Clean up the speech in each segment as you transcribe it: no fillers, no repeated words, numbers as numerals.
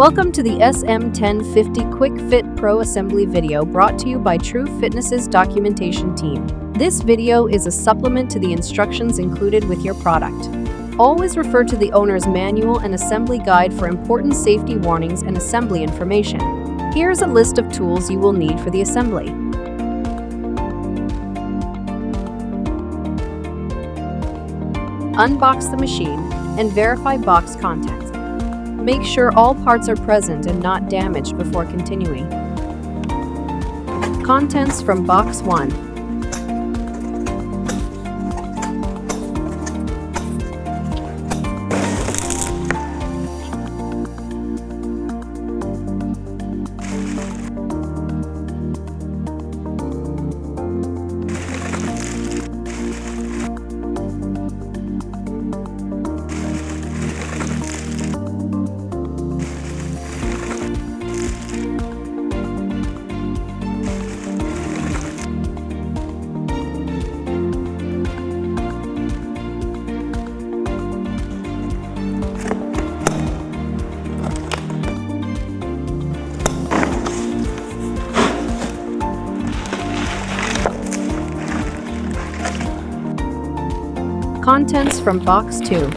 Welcome to the SM-1050 QuickFit Pro assembly video brought to you by True Fitness's documentation team. This video is a supplement to the instructions included with your product. Always refer to the owner's manual and assembly guide for important safety warnings and assembly information. Here's a list of tools you will need for the assembly. Unbox the machine and verify box contents. Make sure all parts are present and not damaged before continuing. Contents from Box 1. Contents from Box 2.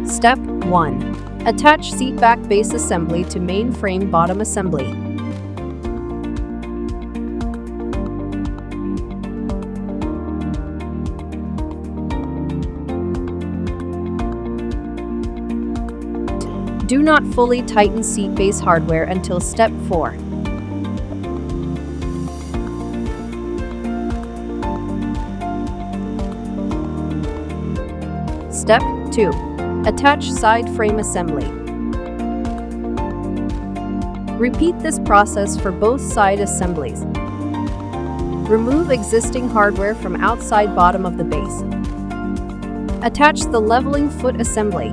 Step 1. Attach seat back base assembly to main frame bottom assembly. Do not fully tighten seat base hardware until Step 4. Step 2. Attach side frame assembly. Repeat this process for both side assemblies. Remove existing hardware from outside bottom of the base. Attach the leveling foot assembly.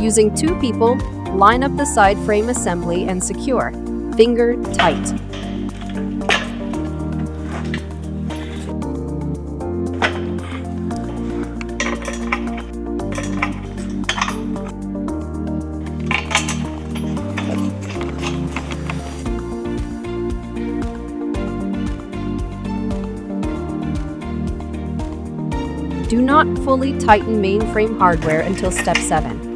Using 2 people, line up the side frame assembly and secure. Finger tight. Do not fully tighten mainframe hardware until Step 7.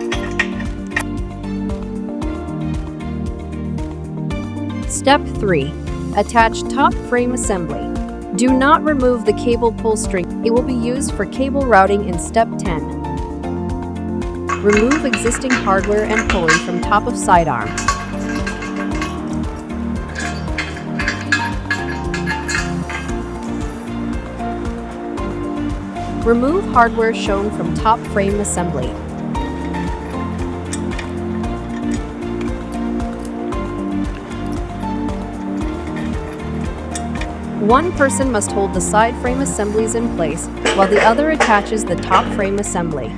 Step 3. Attach top frame assembly. Do not remove the cable pull string. It will be used for cable routing in Step 10. Remove existing hardware and pulley from top of sidearm. Remove hardware shown from top frame assembly. One person must hold the side frame assemblies in place while the other attaches the top frame assembly.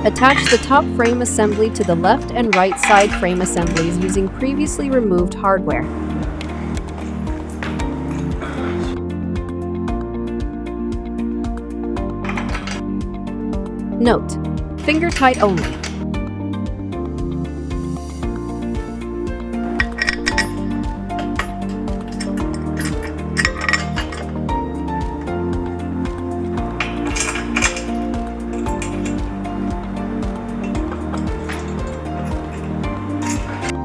Attach the top frame assembly to the left and right side frame assemblies using previously removed hardware. Note: finger tight only.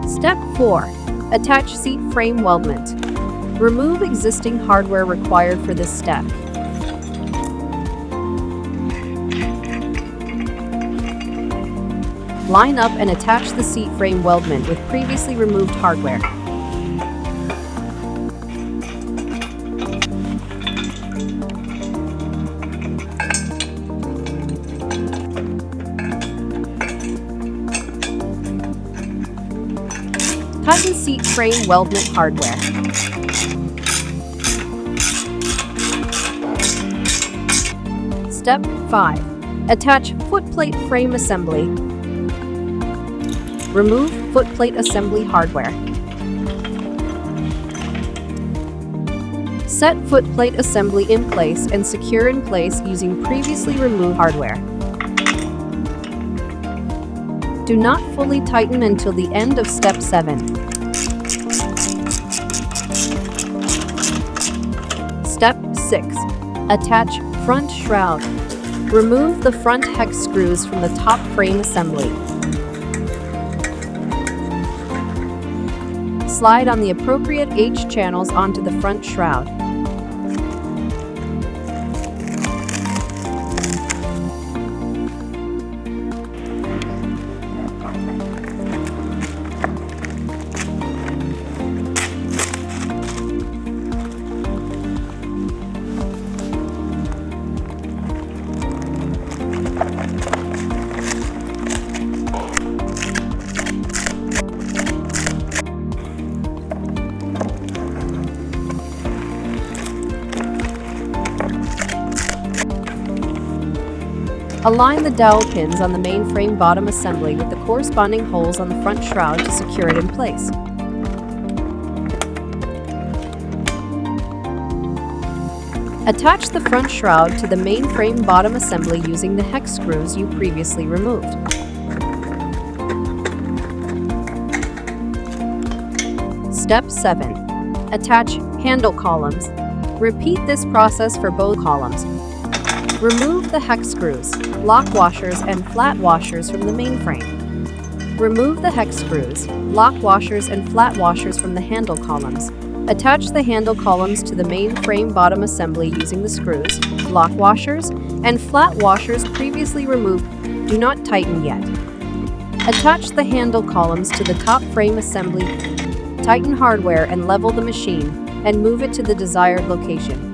Step 4. Attach seat frame weldment. Remove existing hardware required for this step. Line up and attach the seat frame weldment with previously removed hardware. Tighten seat frame weldment hardware. Step 5. Attach footplate frame assembly. Remove footplate assembly hardware. Set footplate assembly in place and secure in place using previously removed hardware. Do not fully tighten until the end of Step 7. Step 6. Attach front shroud. Remove the front hex screws from the top frame assembly. Slide on the appropriate H channels onto the front shroud. Align the dowel pins on the main frame bottom assembly with the corresponding holes on the front shroud to secure it in place. Attach the front shroud to the main frame bottom assembly using the hex screws you previously removed. Step 7. Attach handle columns. Repeat this process for both columns. Remove the hex screws, lock washers, and flat washers from the main frame. Remove the hex screws, lock washers, and flat washers from the handle columns. Attach the handle columns to the main frame bottom assembly using the screws, lock washers, and flat washers previously removed. Do not tighten yet. Attach the handle columns to the top frame assembly. Tighten hardware and level the machine, and move it to the desired location.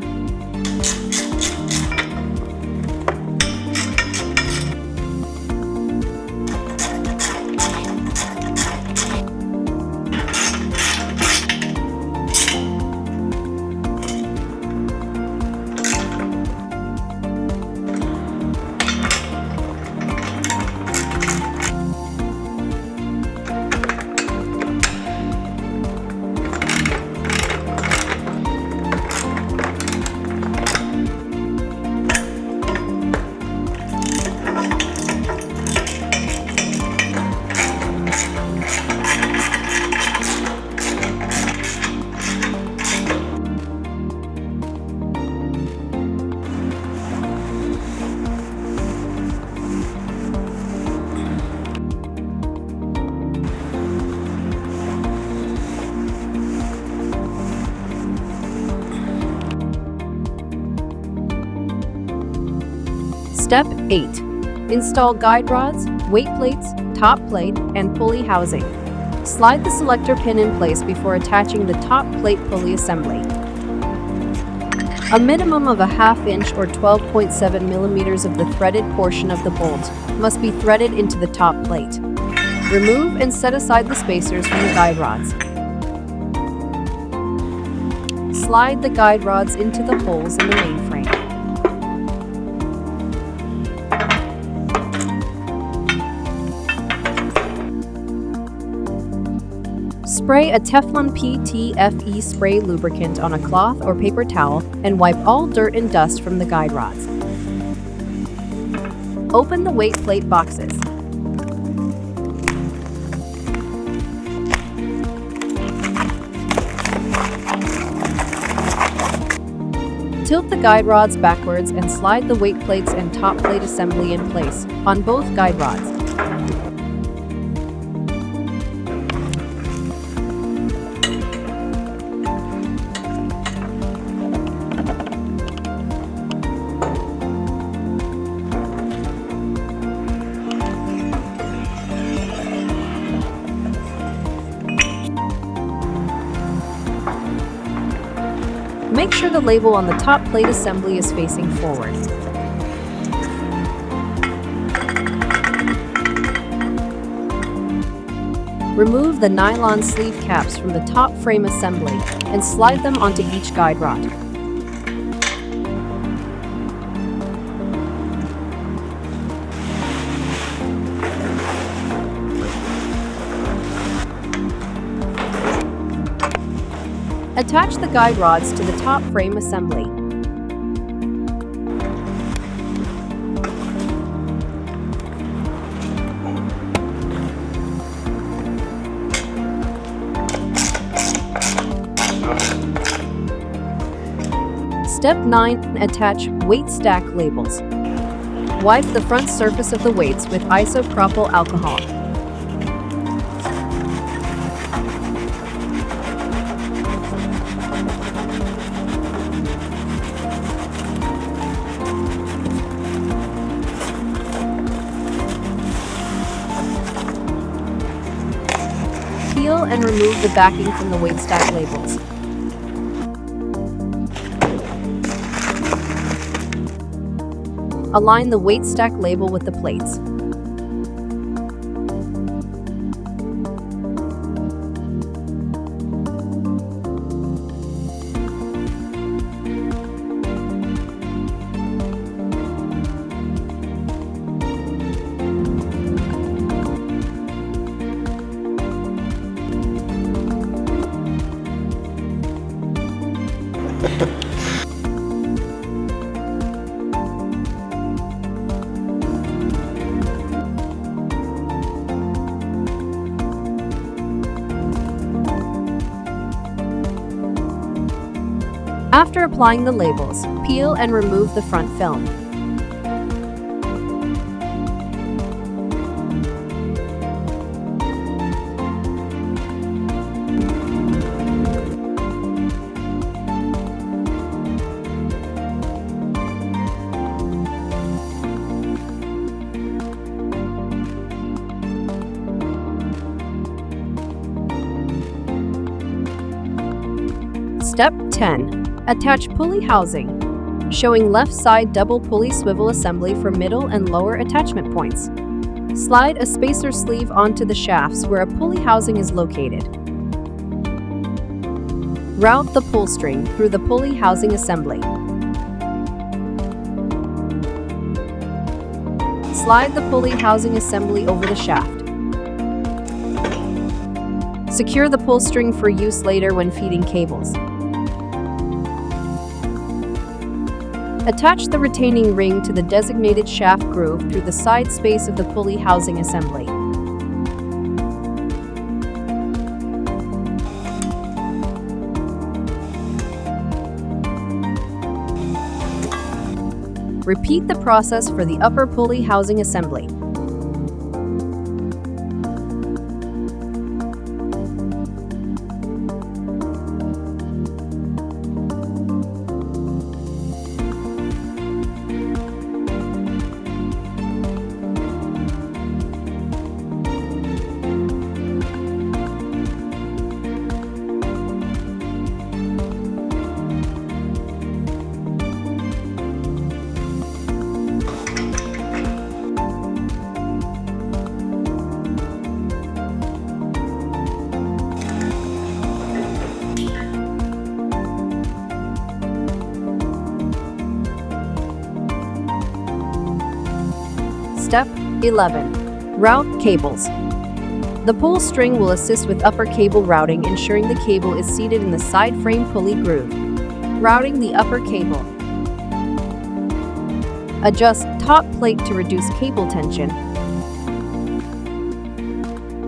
Step 8. Install guide rods, weight plates, top plate, and pulley housing. Slide the selector pin in place before attaching the top plate pulley assembly. A minimum of a ½ inch or 12.7 millimeters of the threaded portion of the bolt must be threaded into the top plate. Remove and set aside the spacers from the guide rods. Slide the guide rods into the holes in the main frame. Spray a Teflon PTFE spray lubricant on a cloth or paper towel and wipe all dirt and dust from the guide rods. Open the weight plate boxes. Tilt the guide rods backwards and slide the weight plates and top plate assembly in place on both guide rods. Make sure the label on the top plate assembly is facing forward. Remove the nylon sleeve caps from the top frame assembly and slide them onto each guide rod. Attach the guide rods to the top frame assembly. Step 9. Attach weight stack labels. Wipe the front surface of the weights with isopropyl alcohol. Peel and remove the backing from the weight stack labels. Align the weight stack label with the plates. After applying the labels, peel and remove the front film. Step 10. Attach pulley housing, showing left side double pulley swivel assembly for middle and lower attachment points. Slide a spacer sleeve onto the shafts where a pulley housing is located. Route the pull string through the pulley housing assembly. Slide the pulley housing assembly over the shaft. Secure the pull string for use later when feeding cables. Attach the retaining ring to the designated shaft groove through the side space of the pulley housing assembly. Repeat the process for the upper pulley housing assembly. Step 11. Route cables. The pull string will assist with upper cable routing, ensuring the cable is seated in the side frame pulley groove. Routing the upper cable. Adjust top plate to reduce cable tension.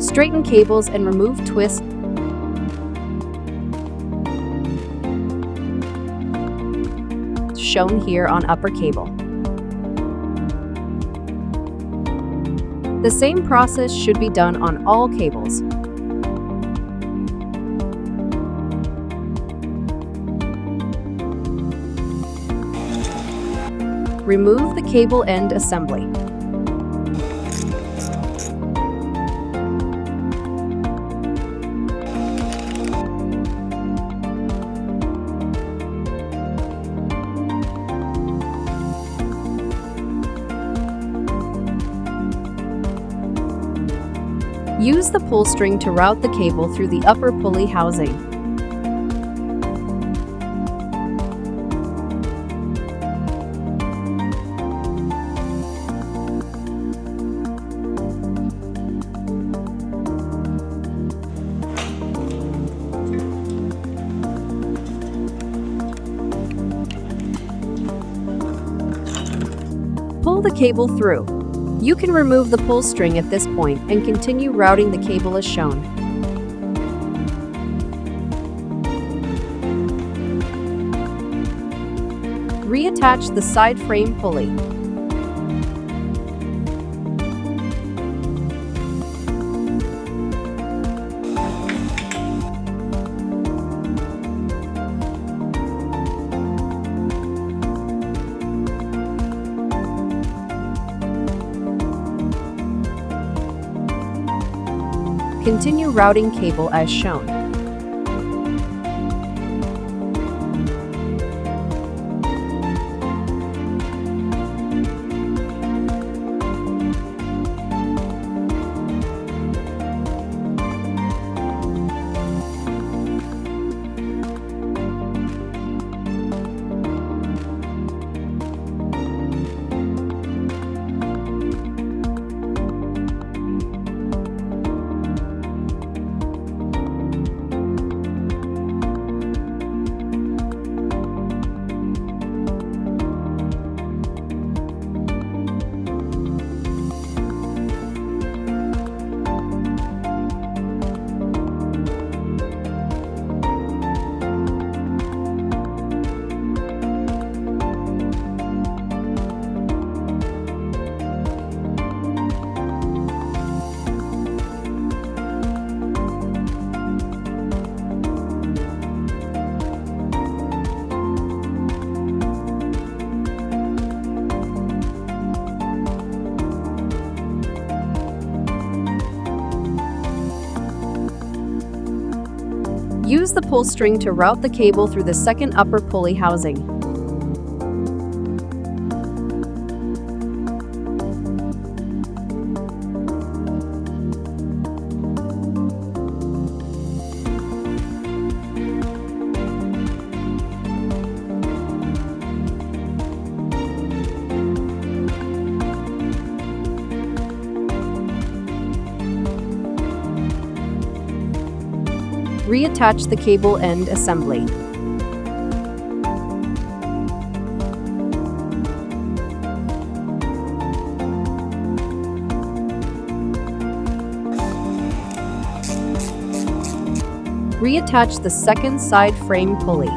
Straighten cables and remove twists. Shown here on upper cable. The same process should be done on all cables. Remove the cable end assembly. Use the pull string to route the cable through the upper pulley housing. Pull the cable through. You can remove the pull string at this point and continue routing the cable as shown. Reattach the side frame pulley. Continue routing cable as shown. Use the pull string to route the cable through the second upper pulley housing. Reattach the cable end assembly. Reattach the second side frame pulley.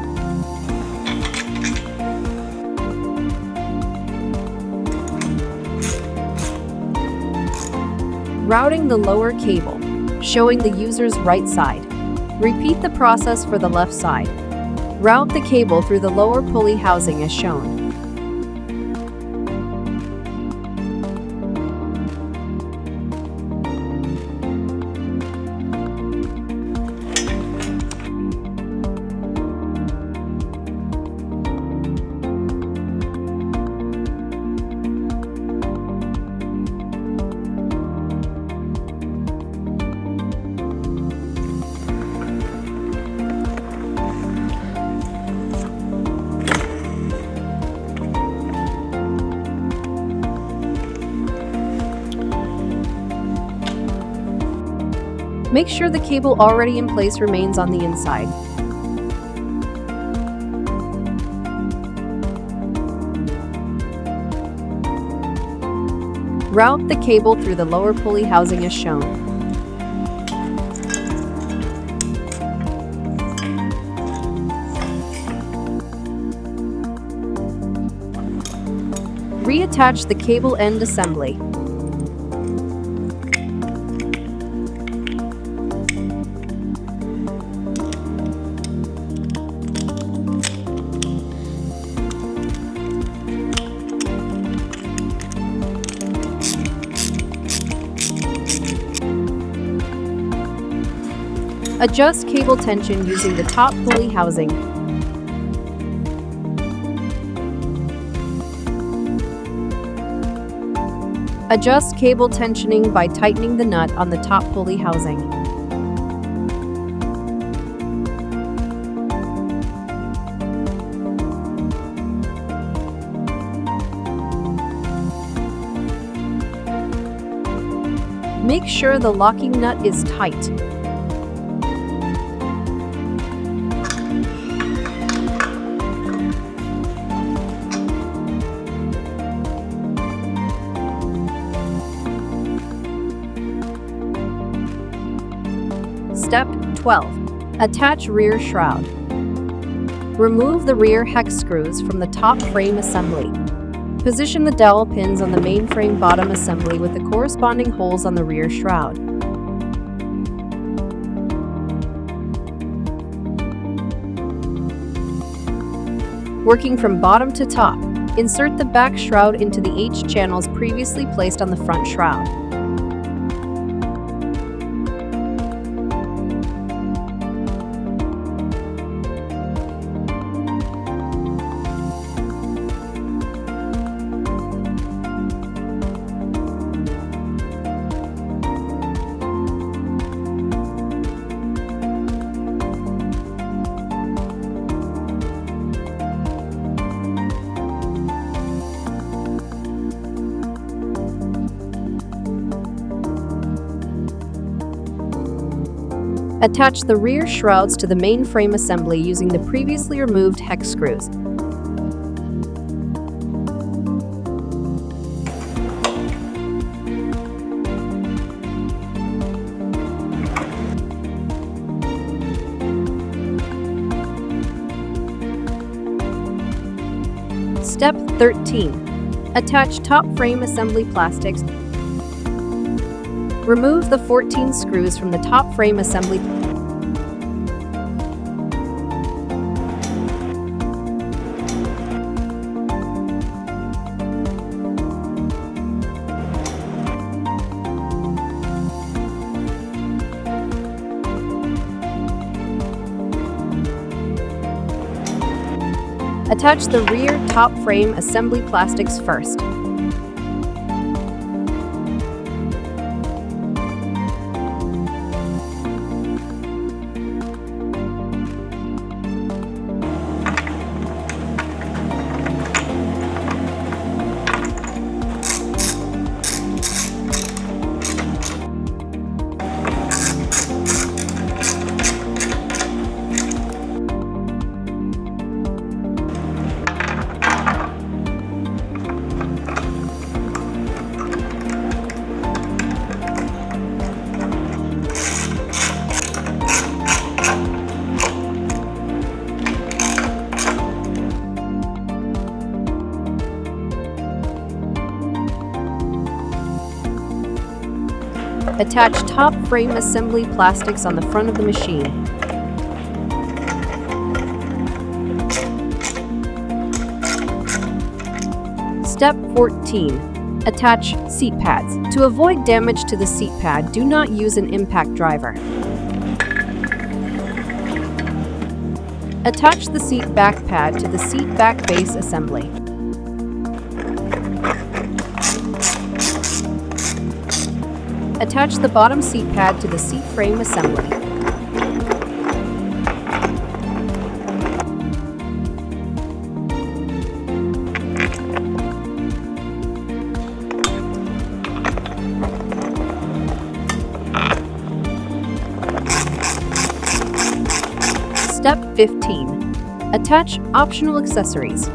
Routing the lower cable, showing the user's right side. Repeat the process for the left side. Route the cable through the lower pulley housing as shown. Make sure the cable already in place remains on the inside. Route the cable through the lower pulley housing as shown. Reattach the cable end assembly. Adjust cable tension using the top pulley housing. Adjust cable tensioning by tightening the nut on the top pulley housing. Make sure the locking nut is tight. Step 12. Attach rear shroud. Remove the rear hex screws from the top frame assembly. Position the dowel pins on the main frame bottom assembly with the corresponding holes on the rear shroud. Working from bottom to top, insert the back shroud into the H channels previously placed on the front shroud. Attach the rear shrouds to the main frame assembly using the previously removed hex screws. Step 13. Attach top frame assembly plastics. Remove the 14 screws from the top frame assembly. Attach the rear top frame assembly plastics first. Attach top frame assembly plastics on the front of the machine. Step 14. Attach seat pads. To avoid damage to the seat pad, do not use an impact driver. Attach the seat back pad to the seat back base assembly. Attach the bottom seat pad to the seat frame assembly. Step 15. Attach optional accessories.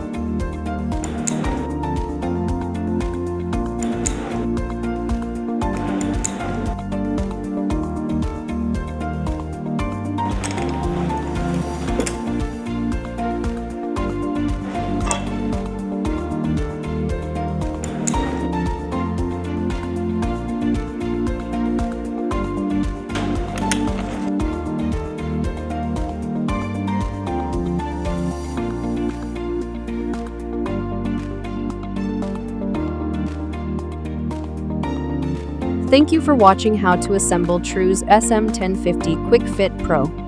Thank you for watching how to assemble Shroud's SM-1050 QuickFit Pro.